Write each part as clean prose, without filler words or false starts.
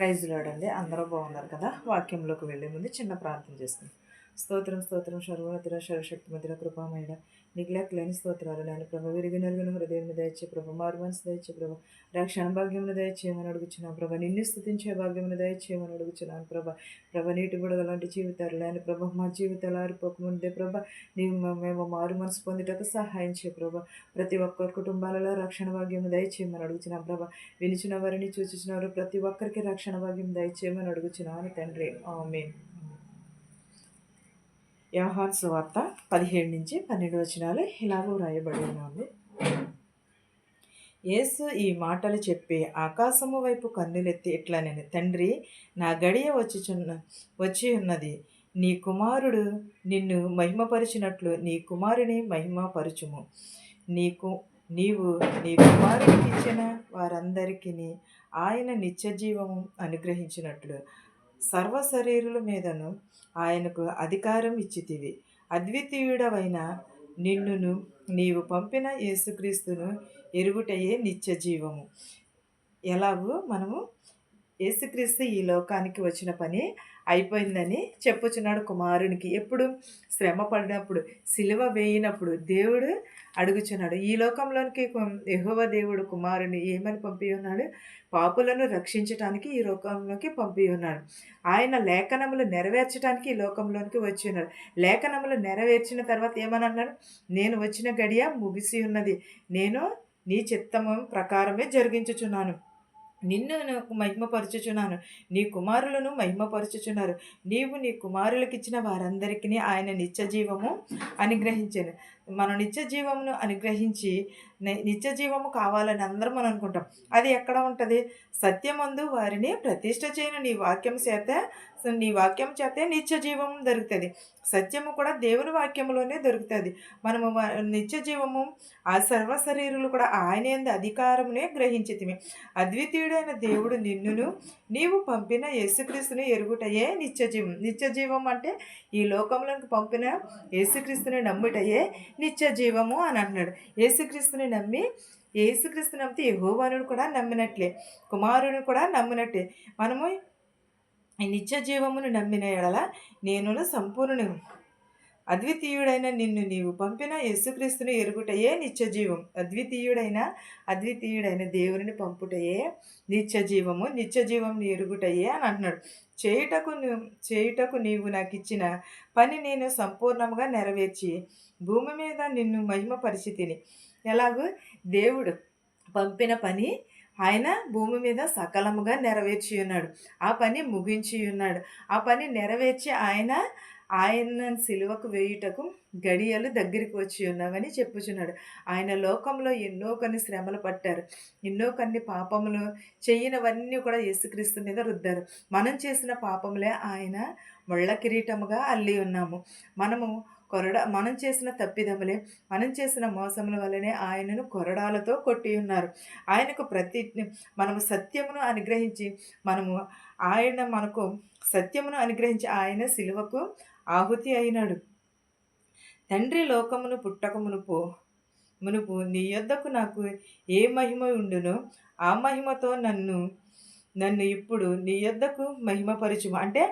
Praise lord అండి. అందరూ బాగున్నారు కదా. వాక్యంలోకి వెళ్ళే ముందు చిన్న ప్రార్థన చేసుకుందాం. స్తోత్రం స్తోత్రం సర్వోన్నతుడ సర్వశక్తిమంతుడ కృపామయుడ నీకు లెక్కలేని స్తోత్రాలు నాయన ప్రభ. విరిగి నలుగును హృదయం దయచే ప్రభ, మారు మనసు దయచే ప్రభ, రక్షణ భాగ్యమును దయచేయమని అడుగుచున్నాను ప్రభ. నిన్ను స్తుతించే భాగ్యమును దయచేయమని అడుగుచున్నాను ప్రభ. ప్రభ నీటి బుడగ లాంటి జీవితాలు లేని ప్రభ, మా జీవితాలు ఆరిపోకముందే ప్రభ మేము మారు మనసు పొందుటకు సహాయం చేయ ప్రభ. ప్రతి ఒక్కరి కుటుంబాలలో రక్షణ భాగ్యము దయచేయమని అడుగుచున్నాను ప్రభ. వినిచిన వారిని చూచిన వారు ప్రతి ఒక్కరికి రక్షణ భాగ్యం దయచేయమని అడుగుచున్నాను తండ్రి. ఆమేన్. యోహాను సువార్త 17-12 వచనాలు ఇలాగూ రాయబడి ఉంది. యేసు ఈ మాటలు చెప్పి ఆకాశము వైపు కన్నులెత్తి ఇట్లనెను, తండ్రి, నా గడియ వచ్చి ఉన్నది. నీ కుమారుడు నిన్ను మహిమపరిచినట్లు నీ కుమారుని మహిమపరచుము. నీవు నీ కుమారునికి ఇచ్చిన వారందరికీ ఆయన నిత్యజీవము అనుగ్రహించినట్లు సర్వ శరీరుల మీదను ఆయనకు అధికారం ఇచ్చితివి. అద్వితీయుడవైన నిన్నును నీవు పంపిన యేసుక్రీస్తును ఎరుగుటయే నిత్య జీవము. ఎలాగూ మనము యేసుక్రీస్తు ఈ లోకానికి వచ్చిన పని అయిపోయిందని చెప్పుచున్నాడు కుమారునికి. ఎప్పుడు? శ్రమ పడినప్పుడు, సిలువ వేయినప్పుడు దేవుడు అడుగుచున్నాడు. ఈ లోకంలోనికి యెహోవా దేవుడు కుమారుని ఏమని పంపి ఉన్నాడు? పాపులను రక్షించటానికి ఈ లోకంలోకి పంపి ఉన్నాడు. ఆయన లేఖనములు నెరవేర్చడానికి ఈ లోకంలోనికి వచ్చి ఉన్నాడు. లేఖనములు నెరవేర్చిన తర్వాత ఏమని అన్నాడు? నేను వచ్చిన గడియ ముగిసి ఉన్నది, నేను నీ చిత్తము ప్రకారమే జరిగించుచున్నాను, నిన్ను మహిమపరచుచున్నాను, నీ కుమారులను మహిమపరచుచున్నారు. నీవు నీ కుమారులకు ఇచ్చిన వారందరికీ ఆయన నిత్యజీవము అనుగ్రహించాను. మనం నిత్యజీవమును అనుగ్రహించి నిత్యజీవము కావాలని అందరం మనం అనుకుంటాం. అది ఎక్కడ ఉంటుంది? సత్యమందు వారిని ప్రతిష్ఠ చేయను నీ వాక్యం చేతే నిత్యజీవం దొరుకుతుంది. సత్యము కూడా దేవుని వాక్యములోనే దొరుకుతుంది. మనము నిత్యజీవము ఆ సర్వ శరీరులు కూడా ఆయన యందు అధికారమునే గ్రహించితిమి. అద్వితీయుడైన దేవుడు నిన్నును నీవు పంపిన యేసుక్రీస్తుని ఎరుగుటయే నిత్యజీవం. నిత్యజీవం అంటే ఈ లోకంలోకి పంపిన యేసుక్రీస్తుని నమ్ముటయే నిత్యజీవము అని అంటున్నాడు. యేసుక్రీస్తుని నమ్మితే యెహోవాను కూడా నమ్మినట్లే, కుమారుని కూడా నమ్మినట్లే. మనము ఈ నిత్య జీవమును నమ్మిన ఎడల నేను సంపూర్ణుని. అద్వితీయుడైన నిన్ను నీవు పంపిన యేసుక్రీస్తుని ఎరుగుటయే నిత్యజీవం. అద్వితీయుడైన దేవుని పంపుటయే నిత్యజీవము. నిత్యజీవం ఎరుగుటయే అని అంటున్నాడు. చేయుటకు నీవు నాకు ఇచ్చిన పని నేను సంపూర్ణంగా నెరవేర్చి భూమి మీద నిన్ను మహిమపరిచితిని. ఎలాగూ దేవుడు పంపిన పని ఆయన భూమి మీద సకలముగా నెరవేర్చి ఉన్నాడు. ఆ పని ముగించి ఉన్నాడు. ఆ పని నెరవేర్చి ఆయన సిలువకు వేయుటకు గడియలు దగ్గరికి వచ్చి ఉన్నామని చెప్పుచున్నాడు. ఆయన లోకంలో ఎన్నో కొన్ని శ్రమలు పట్టారు, ఎన్నో కొన్ని పాపములు చేయనివన్నీ కూడా యేసుక్రీస్తు మీద రుద్దారు. మనం చేసిన పాపములే ఆయన ముళ్ళ కిరీటముగా అల్లి ఉన్నాము. మనం చేసిన తప్పిదములే, మనం చేసిన మోసముల వల్లనే ఆయనను కొరడాలతో కొట్టి ఉన్నారు. మనము సత్యమును అనుగ్రహించి ఆయన సిలువకు ఆహుతి అయినాడు. తండ్రి లోకమును పుట్టక మునుపు నీ యొద్దకు నాకు ఏ మహిమ ఉండునో ఆ మహిమతో నన్ను ఇప్పుడు నీ యొద్దకు మహిమపరచుము. అంటే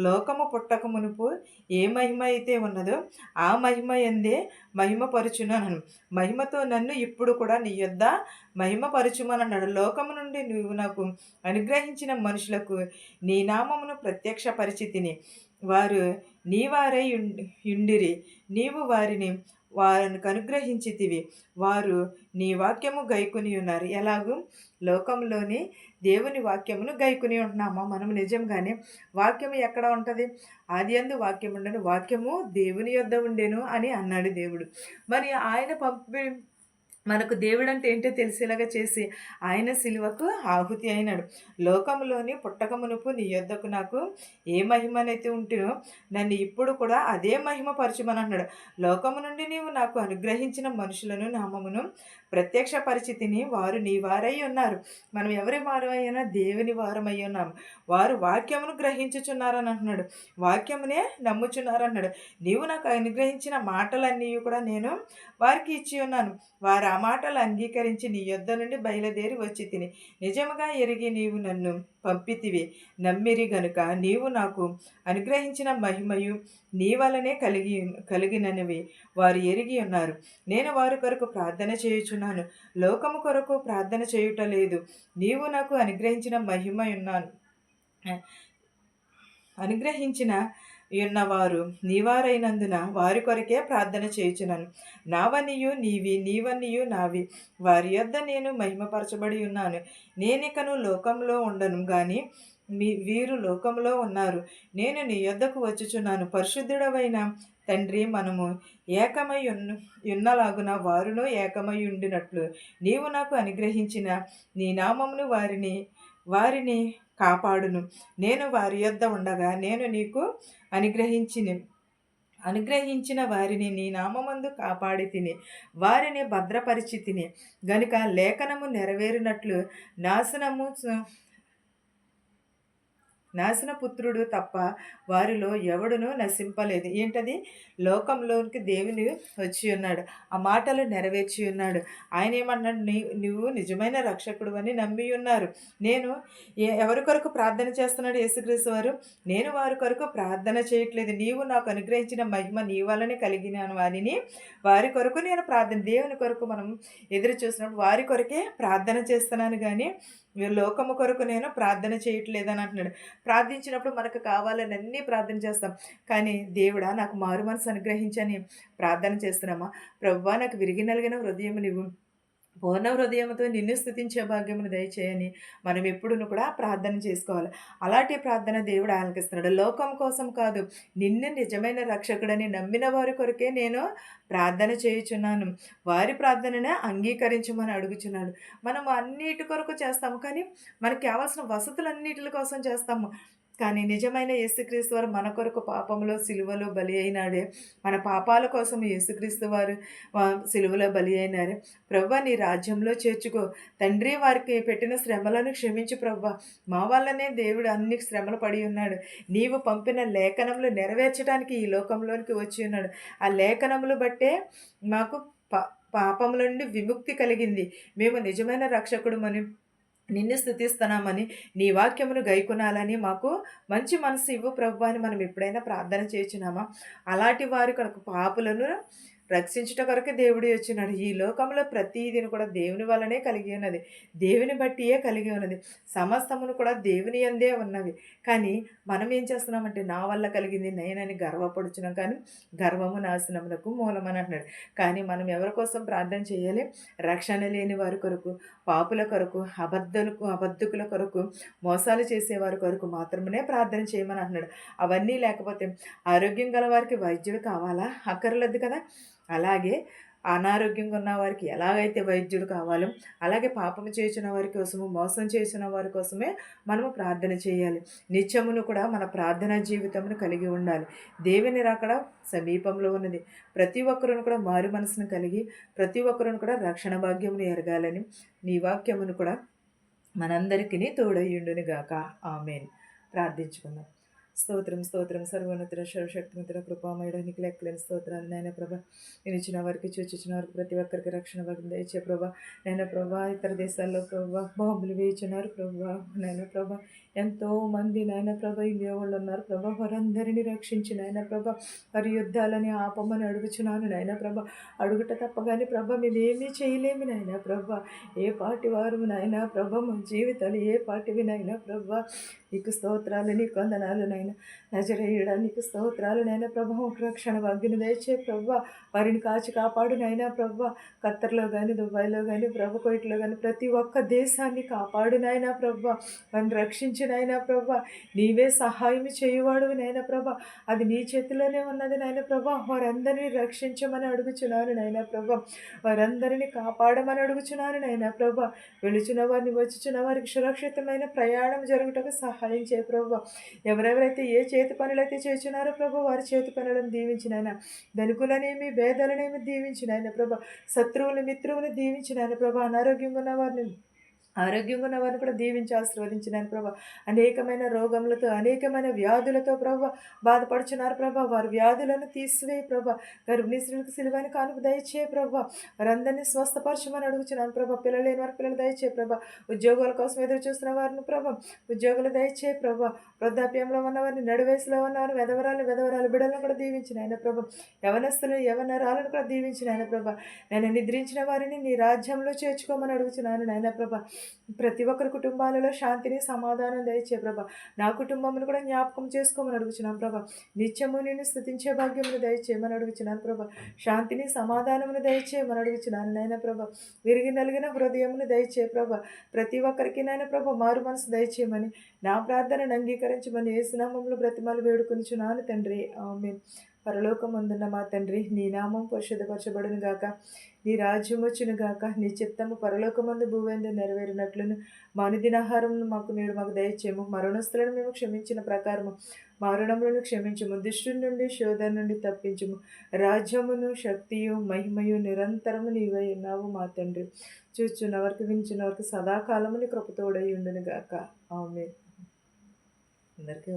లోకము పుట్టక మునుపు ఏ మహిమ అయితే ఉన్నదో ఆ మహిమ యందే మహిమపరచునను. మహిమతో నన్ను ఇప్పుడు కూడా నీ యొద్ద మహిమపరచుమని అన్నాడు. లోకము నుండి నువ్వు నాకు అనుగ్రహించిన మనుషులకు నీ నామమును ప్రత్యక్ష పరిచితిని. వారు నీ వారై ఉండిరి, నీవు వారిని అనుగ్రహించితివి. వారు నీ వాక్యము గైకొని ఉన్నారు. ఎలాగూ లోకంలోని దేవుని వాక్యమును గైకొని ఉంటున్నామా మనం? నిజంగానే వాక్యము ఎక్కడ ఉంటుంది? ఆదియందు వాక్యం ఉండను, వాక్యము దేవుని యొద్ద ఉండెను అని అన్నాడు దేవుడు. మరి ఆయన మనకు దేవుడు అంటే ఏంటో తెలిసేలాగా చేసి ఆయన సిలువకు ఆహుతి అయినాడు. లోకంలోని పుట్టక మునుపు నీ యొద్దకు నాకు ఏ మహిమనైతే ఉంటేనో నన్ను ఇప్పుడు కూడా అదే మహిమ పరచుమని అన్నాడు. లోకము నుండి నీవు నాకు అనుగ్రహించిన మనుషులను నామమును ప్రత్యక్ష పరిచితిని. వారు నీ వారై ఉన్నారు. మనం ఎవరి వారమైనా దేవుని వారమై ఉన్నాము. వారు వాక్యమును గ్రహించుచున్నారని అంటున్నాడు, వాక్యమునే నమ్ముచున్నారన్నాడు. నీవు నాకు అనుగ్రహించిన మాటలన్నీ కూడా నేను వారికి ఇచ్చి ఉన్నాను. వారు ఆ మాటలు అంగీకరించి నీ యొద్ద నుండి బయలుదేరి వచ్చి తిని నిజముగా ఎరిగి నీవు నన్ను పంపితివి. నమ్మిరి గనుక నీవు నాకు అనుగ్రహించిన మహిమయు నీ వలనే కలిగినవి వారు ఎరిగి ఉన్నారు. నేను వారి కొరకు ప్రార్థన చేయుచున్నాను, లోకము కొరకు ప్రార్థన చేయుట లేదు. నీవు నాకు అనుగ్రహించిన ఉన్నవారు నీవారైనందున వారి కొరకే ప్రార్థన చేయుచున్నాను. నావనియు నీవి, నీవనియు నావి, వారి యొద్ద నేను మహిమపరచబడి ఉన్నాను. నేనికను లోకంలో ఉండను గాని వీరు లోకంలో ఉన్నారు. నేను నీ యొద్దకు వచ్చుచున్నాను. పరిశుద్ధుడవైన తండ్రి, మనము ఏకమై ఉన్నలాగున వారును ఏకమై ఉండినట్లు నీవు నాకు అనుగ్రహించిన నీ నామమును వారిని కాపాడును. నేను వారి యొద్ద ఉండగా నేను నీకు అనుగ్రహించిన వారిని నీ నామమందు కాపాడి తిని వారిని భద్రపరిచి తిని గనుక లేఖనము నెరవేరినట్లు నాశనపుత్రుడు తప్ప వారిలో ఎవడునూ నశింపలేదు. ఏంటది? లోకంలోనికి దేవుని వచ్చి ఉన్నాడు, ఆ మాటలు నెరవేర్చి ఉన్నాడు. ఆయన ఏమన్నాడు? నువ్వు నిజమైన రక్షకుడు అని నమ్మి ఉన్నారు. నేను ఎవరి కొరకు ప్రార్థన చేస్తున్నాడు యేసుక్రీస్తు వారు? నేను వారి కొరకు ప్రార్థన చేయట్లేదు. నీవు నాకు అనుగ్రహించిన మహిమ నీ వలనే కలిగిన వారిని వారి కొరకు నేను దేవుని కొరకు మనం ఎదురు చూసినప్పుడు వారి కొరకే ప్రార్థన చేస్తున్నాను, కానీ లోకము కొరకు నేను ప్రార్థన చేయట్లేదని అంటున్నాడు. ప్రార్థించినప్పుడు మనకు కావాలని అన్నీ ప్రార్థన చేస్తాం, కానీ దేవుడా నాకు మారు మనసు అనుగ్రహించని ప్రార్థన చేస్తున్నామా? ప్రభువా నాకు విరిగి నలిగిన హృదయం నీవు పూర్ణ హృదయంతో నిన్ను స్తుతించే భాగ్యమును దయచేయని మనం ఎప్పుడూ కూడా ప్రార్థన చేసుకోవాలి. అలాంటి ప్రార్థన దేవుడు ఆలకిస్తున్నాడు. లోకం కోసం కాదు, నిన్ను నిజమైన రక్షకుడని నమ్మిన వారి కొరకే నేను ప్రార్థన చేయుచున్నాను. వారి ప్రార్థననే అంగీకరించమని అడుగుచున్నాడు. మనం అన్నిటి కొరకు చేస్తాము, కానీ మనకు కావాల్సిన వసతులన్నిటి కోసం చేస్తాము. కానీ నిజమైన యేసుక్రీస్తు వారు మన కొరకు పాపంలో సిలువలో బలి అయినాడే. మన పాపాల కోసం యేసుక్రీస్తు వారు సిలువలో బలి అయినారే. ప్రవ్వ నీ రాజ్యంలో చేర్చుకో తండ్రి. వారికి పెట్టిన శ్రమలను క్షమించు ప్రవ్వ. మా వల్లనే దేవుడు అన్ని శ్రమలు పడి ఉన్నాడు. నీవు పంపిన లేఖనములు నెరవేర్చడానికి ఈ లోకంలోనికి వచ్చి ఉన్నాడు. ఆ లేఖనములు బట్టే మాకు పాపముల నుండి విముక్తి కలిగింది. మేము నిజమైన రక్షకుడు నిన్ను స్తుతిస్తున్నామని, నీ వాక్యమును గైకొనాలని మాకు మంచి మనసు ఇవ్వు ప్రభువా అని మనం ఎప్పుడైనా ప్రార్థన చేయుచున్నామా? అలాంటి వారి కొరకు పాపులను రక్షించుట కొరకు దేవుడు వచ్చినాడు. ఈ లోకంలో ప్రతిదిని కూడా దేవుని వల్లనే కలిగి ఉన్నది, దేవుని బట్టియే కలిగి ఉన్నది. సమస్తమును కూడా దేవుని యందే ఉన్నవి. కానీ మనం ఏం చేస్తున్నామంటే నా వల్ల కలిగింది నేనని గర్వపడుచున్నాం, కానీ గర్వము నాశనములకు మూలమని అంటున్నాడు. కానీ మనం ఎవరి కోసం ప్రార్థన చేయాలి? రక్షణ లేని వారి కొరకు, పాపుల కొరకు, అబద్ధకుల కొరకు, మోసాలు చేసేవారి కొరకు మాత్రమే ప్రార్థన చేయమని అంటున్నాడు. అవన్నీ లేకపోతే ఆరోగ్యం గల వారికి వైద్యుడు కావాలా? అక్కర్లేదు కదా. అలాగే అనారోగ్యంగా ఉన్న వారికి ఎలాగైతే వైద్యుడు కావాలో, అలాగే పాపము చేసిన వారి కోసము, మోసం చేసిన వారి కోసమే మనము ప్రార్థన చేయాలి. నిత్యమును కూడా మన ప్రార్థనా జీవితమును కలిగి ఉండాలి. దేవుని రాకడ సమీపంలో ఉన్నది. ప్రతి ఒక్కరును కూడా మారు మనసును కలిగి, ప్రతి ఒక్కరును కూడా రక్షణ భాగ్యమును ఎరగాలని నీ వాక్యమును కూడా మనందరికీ తోడయ్యుండును గాక. ఆమేన్. ప్రార్థించుకుందాం. స్తోత్రం స్తోత్రం సర్వోన్నతుడ సర్వశక్తిమంతుడ కృపామయుడ నీకు లెక్కలేని స్తోత్రాలు నాయన ప్రభా. నేను ఇచ్చిన వారికి చూచిన వారికి ప్రతి ఒక్కరికి రక్షణ భాగ్యం దయచే ప్రభా. నాయన ప్రభా, ఇతర దేశాల్లో ప్రభా బాంబులు వేయించున్నారు ప్రభా. నాయన ప్రభా, ఎంతోమంది నాయన ప్రభా ఇండియా వాళ్ళు ఉన్నారు ప్రభా. వారందరినీ రక్షించి నాయన ప్రభా, వారి యుద్ధాలని ఆపమని అడుగుచున్నాను నాయన ప్రభా. అడుగుట తప్పగానే ప్రభా మేమేమీ చేయలేము నాయన ప్రభా. ఏ పాటి వారు నాయన ప్రభా, మా జీవితాలు ఏ పాటివి నాయన ప్రభా. నీకు స్తోత్రాలు, నీకు వందనాలు నాయన. నజరేయుడా నీకు స్తోత్రాలు నాయన ప్రభా. రక్షణ భాగ్యం దయచే ప్రభా. వారిని కాచి కాపాడు నాయన ప్రభా. ఖత్తర్లో కానీ, దుబాయ్లో కానీ, ప్రభు కోయిట్లో కానీ ప్రతి ఒక్క దేశాన్ని కాపాడు నాయన ప్రభా. వారిని రక్షించు నాయన ప్రభా. నీవే సహాయం చేయువాడు నాయన ప్రభా. అది నీ చేతిలోనే ఉన్నది నాయన ప్రభా. వారందరినీ రక్షించమని అడుగుచున్నాను నాయన ప్రభా. వారందరినీ కాపాడమని అడుగుచున్నాను నాయన ప్రభా. వెళుచున్న వారిని వచ్చుచున్న వారికి సురక్షితమైన ప్రయాణం జరుగుటకు సహాయం చేయ ప్రభా. ఎవరెవరైతే ఏ చేతి పనులైతే చేస్తున్నారో ప్రభు, వారి చేతి పనులను దీవించినాయన. ధనికులనేమి భేదాలనేమి దీవించినాయన ప్రభా. శత్రువులు మిత్రువులు దీవించినాయన ప్రభా. అనారోగ్యంగా ఉన్న వారిని ఆరోగ్యంగా ఉన్న వారిని కూడా దీవించి ఆశీర్వదించినాను ప్రభా. అనేకమైన రోగములతో, అనేకమైన వ్యాధులతో ప్రభా బాధపడుచున్నారు ప్రభా. వారి వ్యాధులను తీసివేయి ప్రభా. గర్భిణీ స్త్రీలకు సిలువైన కానుక దయచేయి ప్రభా. వారందరినీ స్వస్థపరచమని అడుగుచున్నాను ప్రభా. పిల్లలు లేని వారి పిల్లలు దయచేయి ప్రభా. ఉద్యోగాల కోసం ఎదురు చూస్తున్న వారిని ప్రభా ఉద్యోగులు దయచేయి ప్రభా. వృద్ధాప్యంలో ఉన్నవారిని, నడువయసులో ఉన్నవారిని, విధవరాలు బిడ్డలను కూడా దీవించిన ఆయన ప్రభా. యవనస్తులను, యవనరాలను కూడా దీవించిన ఆయన ప్రభా. నేను నిద్రించిన వారిని నీ రాజ్యంలో చేర్చుకోమని అడుగుచున్నాను నాయన ప్రభా. ప్రతి ఒక్కరి కుటుంబాలలో శాంతిని, సమాధానం దయచే ప్రభా. నా కుటుంబమును కూడా జ్ఞాపకం చేసుకోమని అడుగుచున్నాను ప్రభా. నిత్యము నేను స్థుతించే భాగ్యమును దయచేయమని అడుగుచున్నాను ప్రభా. శాంతిని, సమాధానమును దయచేయమని అడుగుచున్నాను నాయన ప్రభా. విరిగి నలిగిన హృదయమును దయచే ప్రభా. ప్రతి ఒక్కరికి నాయన ప్రభా మారు మనసు దయచేయమని, నా ప్రార్థనను అంగీకరించమని యేసునామములో బ్రతిమాలు వేడుకొనిచున్నాను తండ్రి. ఆమేన్. పరలోకమందున్న మా తండ్రి, నీ నామం పరిశుద్ధపరచబడును గాక, నీ రాజ్యం వచ్చును గాక, నీ చిత్తము పరలోకమందు భూమియందు నెరవేరినట్లును మా అనుదినాహారమును మాకు దయచేయము. మరణస్తులను మేము క్షమించిన ప్రకారము మా రుణములను క్షమించుము. దుష్టుని నుండి, శోధన నుండి తప్పించుము. రాజ్యమును, శక్తియు, మహిమయు నిరంతరము నీవై ఉన్నావు మా తండ్రి. చూచున్నవరకు, వించున్నవరకు సదాకాలము నీ కృపతోడై ఉండును గాక. ఆమేన్. అందరికీ